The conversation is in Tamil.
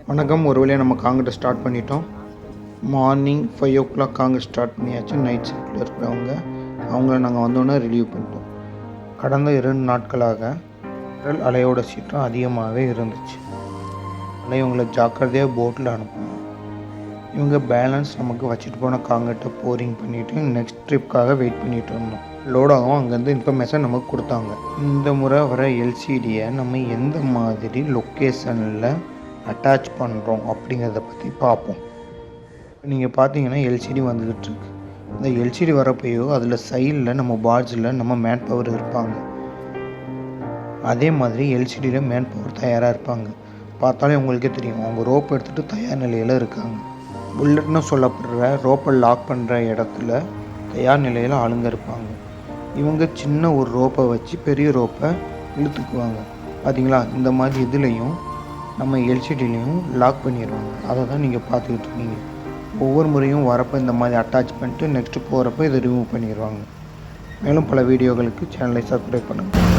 வணக்கம். ஒரு வழியாக நம்ம காங்கிட்ட ஸ்டார்ட் பண்ணிட்டோம். மார்னிங் 5 o'clock காங்கிட்ட ஸ்டார்ட் பண்ணியாச்சு. நைட் ஷிஃப்ட்டில் இருக்கிறவங்க அவங்கள நாங்கள் வந்தோன்னே ரிலீவ் பண்ணிட்டோம். கடந்த 2 நாட்களாக கடல் அலையோட சீற்றம் அதிகமாகவே இருந்துச்சு. அதனால் இவங்களை ஜாக்கிரதையாக போட்டில் அனுப்பணும். இவங்க பேலன்ஸ் நமக்கு வச்சுட்டு போன காங்கிட்ட போரிங் பண்ணிவிட்டு நெக்ஸ்ட் ட்ரிப்காக வெயிட் பண்ணிகிட்டு இருந்தோம். லோடாகவும் அங்கேருந்து இன்ஃபர்மேஷன் நமக்கு கொடுத்தாங்க. இந்த முறை வர எல்சிடியை நம்ம எந்த மாதிரி லொக்கேஷனில் அட்டாச் பண்ணுறோம் அப்படிங்கிறத பற்றி பார்ப்போம். நீங்கள் பார்த்தீங்கன்னா எல்சிடி வந்துக்கிட்டுருக்கு. இந்த எல்சிடி வரப்பையோ அதில் சைடில் நம்ம பார்ஜில் நம்ம மேன் பவர் இருப்பாங்க. அதே மாதிரி எல்சிடியில் மேன் பவர் தயாராக இருப்பாங்க. பார்த்தாலே உங்களுக்கே தெரியும், அவங்க ரோப் எடுத்துகிட்டு தயார் நிலையில் இருக்காங்க. புல்லட்னு சொல்லப்படுற ரோப்பை லாக் பண்ணுற இடத்துல தயார் நிலையில் ஆளுங்க இருப்பாங்க. இவங்க சின்ன ஒரு ரோப்பை வச்சு பெரிய ரோப்பை இழுத்துக்குவாங்க. பார்த்தீங்களா, இந்த மாதிரி இதுலேயும் நம்ம எல்சிடிலையும் லாக் பண்ணிடுவாங்க. அதை தான் நீங்கள் பார்த்துக்கிட்டு இருக்கீங்க. ஒவ்வொரு முறையும் வரப்போ இந்த மாதிரி அட்டாச் பண்ணிட்டு நெக்ஸ்ட்டு போகிறப்ப இதை ரிமூவ் பண்ணிடுவாங்க. மேலும் பல வீடியோகளுக்கு சேனலை சப்ஸ்கிரைப் பண்ணுங்கள்.